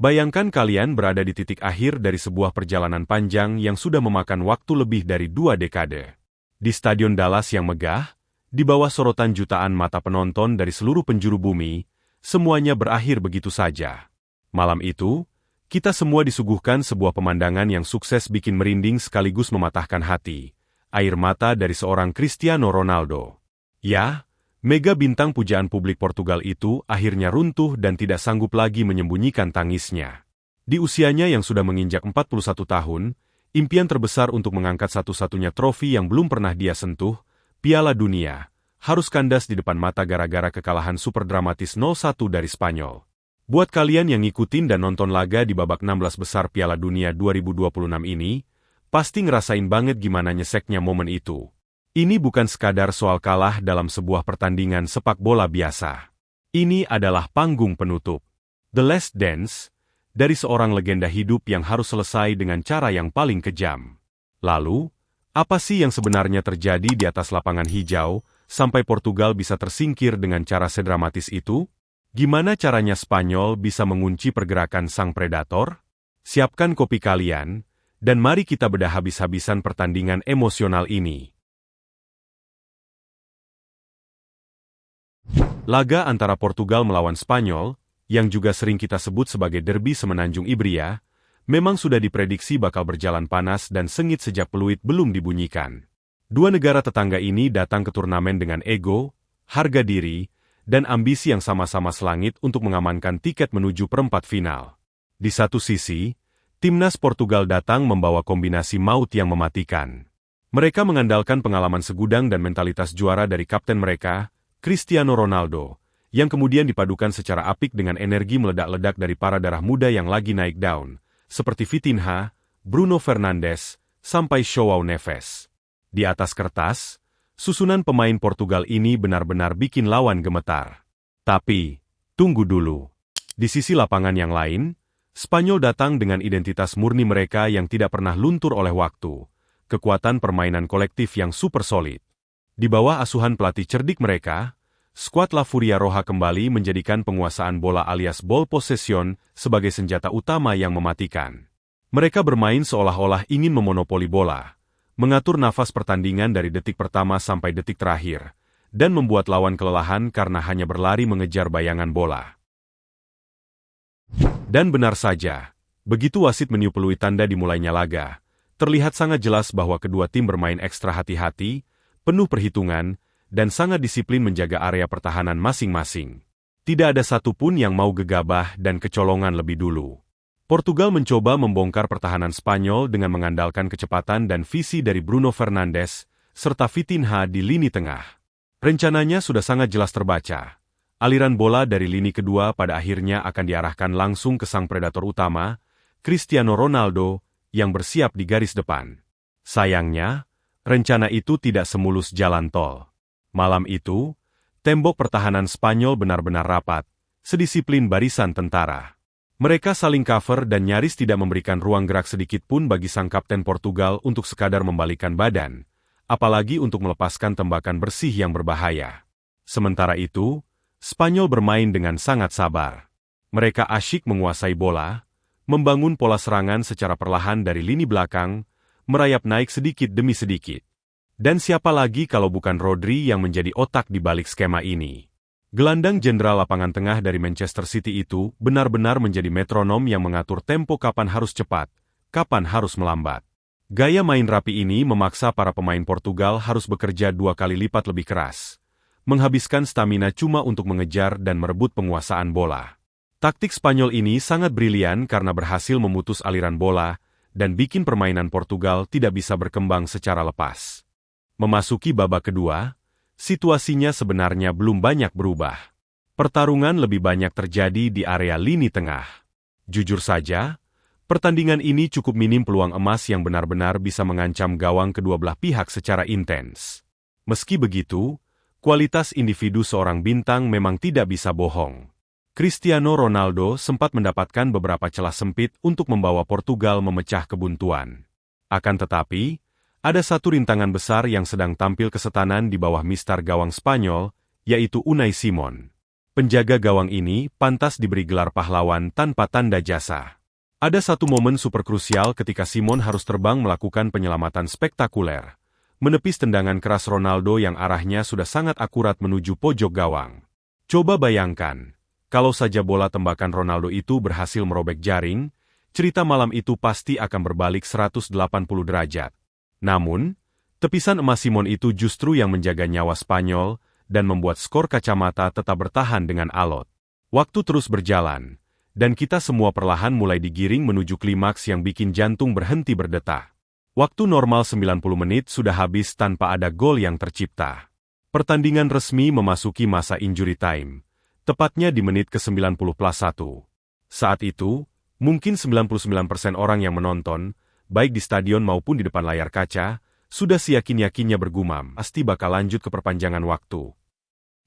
Bayangkan kalian berada di titik akhir dari sebuah perjalanan panjang yang sudah memakan waktu lebih dari 2 dekade. Di Stadion Dallas yang megah, di bawah sorotan jutaan mata penonton dari seluruh penjuru bumi, semuanya berakhir begitu saja. Malam itu, kita semua disuguhkan sebuah pemandangan yang sukses bikin merinding sekaligus mematahkan hati. Air mata dari seorang Cristiano Ronaldo. Ya, mega bintang pujaan publik Portugal itu akhirnya runtuh dan tidak sanggup lagi menyembunyikan tangisnya. Di usianya yang sudah menginjak 41 tahun, impian terbesar untuk mengangkat satu-satunya trofi yang belum pernah dia sentuh, Piala Dunia, harus kandas di depan mata gara-gara kekalahan super dramatis 0-1 dari Spanyol. Buat kalian yang ngikutin dan nonton laga di babak 16 besar Piala Dunia 2026 ini, pasti ngerasain banget gimana nyeseknya momen itu. Ini bukan sekadar soal kalah dalam sebuah pertandingan sepak bola biasa. Ini adalah panggung penutup. The Last Dance, dari seorang legenda hidup yang harus selesai dengan cara yang paling kejam. Lalu, apa sih yang sebenarnya terjadi di atas lapangan hijau, sampai Portugal bisa tersingkir dengan cara sedramatis itu? Gimana caranya Spanyol bisa mengunci pergerakan sang predator? Siapkan kopi kalian, dan mari kita bedah habis-habisan pertandingan emosional ini. Laga antara Portugal melawan Spanyol, yang juga sering kita sebut sebagai derby semenanjung Ibria, memang sudah diprediksi bakal berjalan panas dan sengit sejak peluit belum dibunyikan. Dua negara tetangga ini datang ke turnamen dengan ego, harga diri, dan ambisi yang sama-sama selangit untuk mengamankan tiket menuju perempat final. Di satu sisi, timnas Portugal datang membawa kombinasi maut yang mematikan. Mereka mengandalkan pengalaman segudang dan mentalitas juara dari kapten mereka, Cristiano Ronaldo, yang kemudian dipadukan secara apik dengan energi meledak-ledak dari para darah muda yang lagi naik daun, seperti Vitinha, Bruno Fernandes, sampai João Neves. Di atas kertas, susunan pemain Portugal ini benar-benar bikin lawan gemetar. Tapi, tunggu dulu. Di sisi lapangan yang lain, Spanyol datang dengan identitas murni mereka yang tidak pernah luntur oleh waktu, kekuatan permainan kolektif yang super solid. Di bawah asuhan pelatih cerdik mereka, skuad La Furia Roja kembali menjadikan penguasaan bola alias ball possession sebagai senjata utama yang mematikan. Mereka bermain seolah-olah ingin memonopoli bola, mengatur nafas pertandingan dari detik pertama sampai detik terakhir, dan membuat lawan kelelahan karena hanya berlari mengejar bayangan bola. Dan benar saja, begitu wasit meniup peluit tanda dimulainya laga, terlihat sangat jelas bahwa kedua tim bermain ekstra hati-hati, penuh perhitungan, dan sangat disiplin menjaga area pertahanan masing-masing. Tidak ada satupun yang mau gegabah dan kecolongan lebih dulu. Portugal mencoba membongkar pertahanan Spanyol dengan mengandalkan kecepatan dan visi dari Bruno Fernandes, serta Vitinha di lini tengah. Rencananya sudah sangat jelas terbaca. Aliran bola dari lini kedua pada akhirnya akan diarahkan langsung ke sang predator utama, Cristiano Ronaldo, yang bersiap di garis depan. Sayangnya, rencana itu tidak semulus jalan tol. Malam itu, tembok pertahanan Spanyol benar-benar rapat, sedisiplin barisan tentara. Mereka saling cover dan nyaris tidak memberikan ruang gerak sedikit pun bagi sang kapten Portugal untuk sekadar membalikkan badan, apalagi untuk melepaskan tembakan bersih yang berbahaya. Sementara itu, Spanyol bermain dengan sangat sabar. Mereka asyik menguasai bola, membangun pola serangan secara perlahan dari lini belakang, merayap naik sedikit demi sedikit. Dan siapa lagi kalau bukan Rodri yang menjadi otak di balik skema ini. Gelandang jenderal lapangan tengah dari Manchester City itu benar-benar menjadi metronom yang mengatur tempo kapan harus cepat, kapan harus melambat. Gaya main rapi ini memaksa para pemain Portugal harus bekerja 2 kali lipat lebih keras, menghabiskan stamina cuma untuk mengejar dan merebut penguasaan bola. Taktik Spanyol ini sangat brilian karena berhasil memutus aliran bola dan bikin permainan Portugal tidak bisa berkembang secara lepas. Memasuki babak kedua, situasinya sebenarnya belum banyak berubah. Pertarungan lebih banyak terjadi di area lini tengah. Jujur saja, pertandingan ini cukup minim peluang emas yang benar-benar bisa mengancam gawang kedua belah pihak secara intens. Meski begitu, kualitas individu seorang bintang memang tidak bisa bohong. Cristiano Ronaldo sempat mendapatkan beberapa celah sempit untuk membawa Portugal memecah kebuntuan. Akan tetapi, ada satu rintangan besar yang sedang tampil kesetanan di bawah mistar gawang Spanyol, yaitu Unai Simon. Penjaga gawang ini pantas diberi gelar pahlawan tanpa tanda jasa. Ada satu momen super krusial ketika Simon harus terbang melakukan penyelamatan spektakuler, menepis tendangan keras Ronaldo yang arahnya sudah sangat akurat menuju pojok gawang. Coba bayangkan, kalau saja bola tembakan Ronaldo itu berhasil merobek jaring, cerita malam itu pasti akan berbalik 180 derajat. Namun, tepisan emas Simon itu justru yang menjaga nyawa Spanyol dan membuat skor kacamata tetap bertahan dengan alot. Waktu terus berjalan, dan kita semua perlahan mulai digiring menuju klimaks yang bikin jantung berhenti berdetak. Waktu normal 90 menit sudah habis tanpa ada gol yang tercipta. Pertandingan resmi memasuki masa injury time, tepatnya di menit ke-90+1. Saat itu, mungkin 99% orang yang menonton, baik di stadion maupun di depan layar kaca, sudah seyakin-yakinnya bergumam, pasti bakal lanjut ke perpanjangan waktu.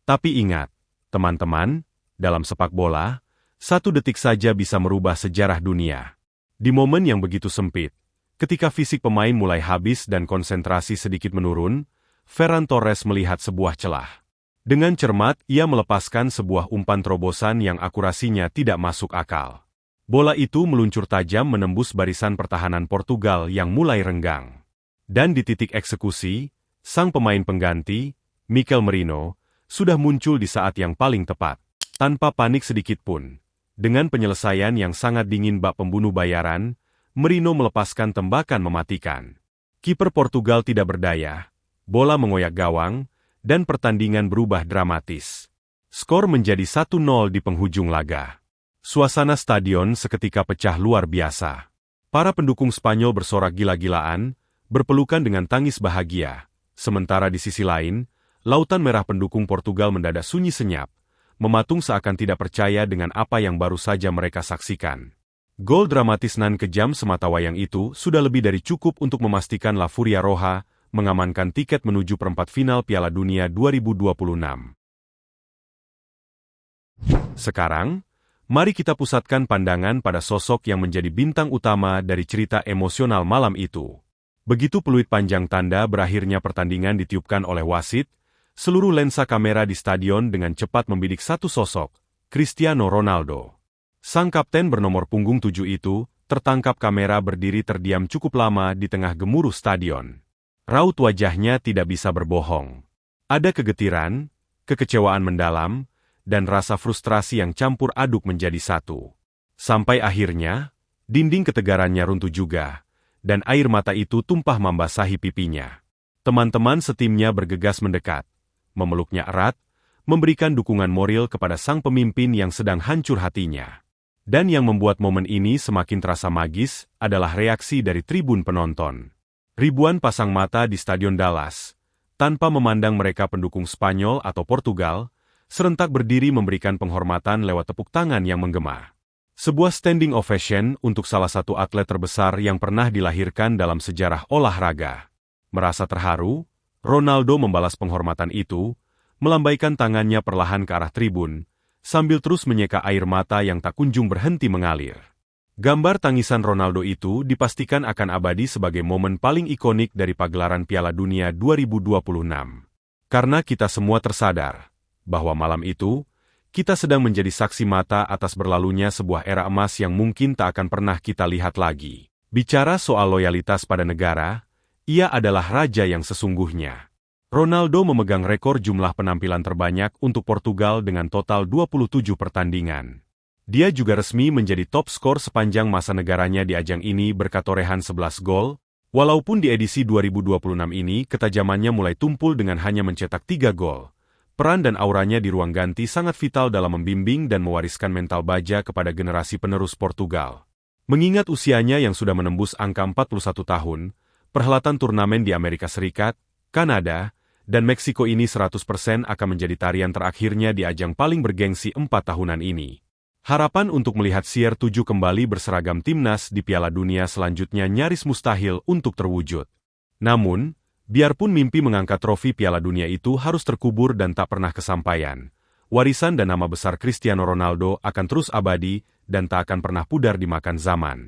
Tapi ingat, teman-teman, dalam sepak bola, 1 detik saja bisa merubah sejarah dunia. Di momen yang begitu sempit, ketika fisik pemain mulai habis dan konsentrasi sedikit menurun, Ferran Torres melihat sebuah celah. Dengan cermat, ia melepaskan sebuah umpan terobosan yang akurasinya tidak masuk akal. Bola itu meluncur tajam menembus barisan pertahanan Portugal yang mulai renggang. Dan di titik eksekusi, sang pemain pengganti, Mikel Merino, sudah muncul di saat yang paling tepat. Tanpa panik sedikitpun, dengan penyelesaian yang sangat dingin bak pembunuh bayaran, Merino melepaskan tembakan mematikan. Kiper Portugal tidak berdaya, bola mengoyak gawang, dan pertandingan berubah dramatis. Skor menjadi 1-0 di penghujung laga. Suasana stadion seketika pecah luar biasa. Para pendukung Spanyol bersorak gila-gilaan, berpelukan dengan tangis bahagia. Sementara di sisi lain, lautan merah pendukung Portugal mendadak sunyi senyap, mematung seakan tidak percaya dengan apa yang baru saja mereka saksikan. Gol dramatis nan kejam sematawayang itu sudah lebih dari cukup untuk memastikan La Furia Roja mengamankan tiket menuju perempat final Piala Dunia 2026. Sekarang, mari kita pusatkan pandangan pada sosok yang menjadi bintang utama dari cerita emosional malam itu. Begitu peluit panjang tanda berakhirnya pertandingan ditiupkan oleh wasit, seluruh lensa kamera di stadion dengan cepat membidik satu sosok, Cristiano Ronaldo. Sang kapten bernomor punggung 7 itu, tertangkap kamera berdiri terdiam cukup lama di tengah gemuruh stadion. Raut wajahnya tidak bisa berbohong. Ada kegetiran, kekecewaan mendalam, dan rasa frustrasi yang campur aduk menjadi satu. Sampai akhirnya, dinding ketegarannya runtuh juga, dan air mata itu tumpah membasahi pipinya. Teman-teman setimnya bergegas mendekat, memeluknya erat, memberikan dukungan moral kepada sang pemimpin yang sedang hancur hatinya. Dan yang membuat momen ini semakin terasa magis adalah reaksi dari tribun penonton. Ribuan pasang mata di Stadion Dallas, tanpa memandang mereka pendukung Spanyol atau Portugal, serentak berdiri memberikan penghormatan lewat tepuk tangan yang menggema. Sebuah standing ovation untuk salah satu atlet terbesar yang pernah dilahirkan dalam sejarah olahraga. Merasa terharu, Ronaldo membalas penghormatan itu, melambaikan tangannya perlahan ke arah tribun, sambil terus menyeka air mata yang tak kunjung berhenti mengalir. Gambar tangisan Ronaldo itu dipastikan akan abadi sebagai momen paling ikonik dari pagelaran Piala Dunia 2026. Karena kita semua tersadar bahwa malam itu, kita sedang menjadi saksi mata atas berlalunya sebuah era emas yang mungkin tak akan pernah kita lihat lagi. Bicara soal loyalitas pada negara, ia adalah raja yang sesungguhnya. Ronaldo memegang rekor jumlah penampilan terbanyak untuk Portugal dengan total 27 pertandingan. Dia juga resmi menjadi top skor sepanjang masa negaranya di ajang ini berkat torehan 11 gol, walaupun di edisi 2026 ini ketajamannya mulai tumpul dengan hanya mencetak 3 gol. Peran dan auranya di ruang ganti sangat vital dalam membimbing dan mewariskan mental baja kepada generasi penerus Portugal. Mengingat usianya yang sudah menembus angka 41 tahun, perhelatan turnamen di Amerika Serikat, Kanada, dan Meksiko ini 100% akan menjadi tarian terakhirnya di ajang paling bergengsi 4 tahunan ini. Harapan untuk melihat CR7 kembali berseragam timnas di Piala Dunia selanjutnya nyaris mustahil untuk terwujud. Namun, biarpun mimpi mengangkat trofi Piala Dunia itu harus terkubur dan tak pernah kesampaian, warisan dan nama besar Cristiano Ronaldo akan terus abadi dan tak akan pernah pudar dimakan zaman.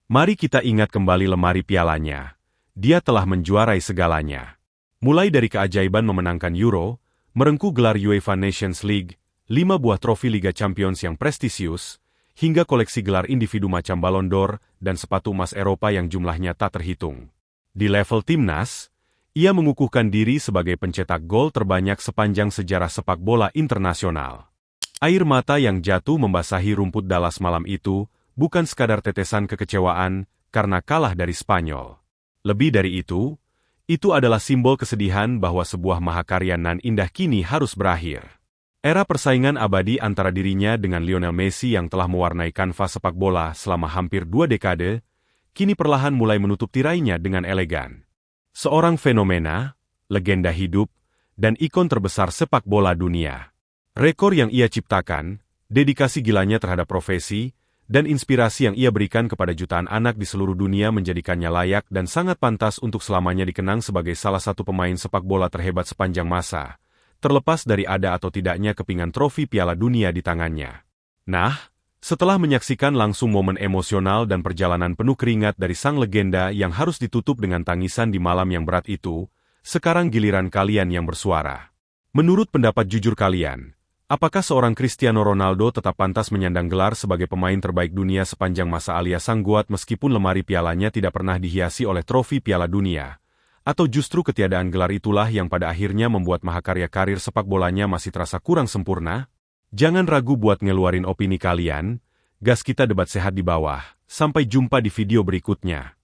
Mari kita ingat kembali lemari pialanya. Dia telah menjuarai segalanya. Mulai dari keajaiban memenangkan Euro, merengkuh gelar UEFA Nations League, 5 buah trofi Liga Champions yang prestisius, hingga koleksi gelar individu macam Ballon d'Or dan sepatu emas Eropa yang jumlahnya tak terhitung. Di level timnas, ia mengukuhkan diri sebagai pencetak gol terbanyak sepanjang sejarah sepak bola internasional. Air mata yang jatuh membasahi rumput Dallas malam itu bukan sekadar tetesan kekecewaan karena kalah dari Spanyol. Lebih dari itu adalah simbol kesedihan bahwa sebuah mahakarya nan indah kini harus berakhir. Era persaingan abadi antara dirinya dengan Lionel Messi yang telah mewarnai kanvas sepak bola selama hampir 2 dekade, kini perlahan mulai menutup tirainya dengan elegan. Seorang fenomena, legenda hidup, dan ikon terbesar sepak bola dunia. Rekor yang ia ciptakan, dedikasi gilanya terhadap profesi, dan inspirasi yang ia berikan kepada jutaan anak di seluruh dunia menjadikannya layak dan sangat pantas untuk selamanya dikenang sebagai salah satu pemain sepak bola terhebat sepanjang masa, terlepas dari ada atau tidaknya kepingan trofi Piala Dunia di tangannya. Nah, setelah menyaksikan langsung momen emosional dan perjalanan penuh keringat dari sang legenda yang harus ditutup dengan tangisan di malam yang berat itu, sekarang giliran kalian yang bersuara. Menurut pendapat jujur kalian, apakah seorang Cristiano Ronaldo tetap pantas menyandang gelar sebagai pemain terbaik dunia sepanjang masa alias sang GOAT meskipun lemari pialanya tidak pernah dihiasi oleh trofi Piala Dunia? Atau justru ketiadaan gelar itulah yang pada akhirnya membuat mahakarya karir sepak bolanya masih terasa kurang sempurna? Jangan ragu buat ngeluarin opini kalian, gas kita debat sehat di bawah. Sampai jumpa di video berikutnya.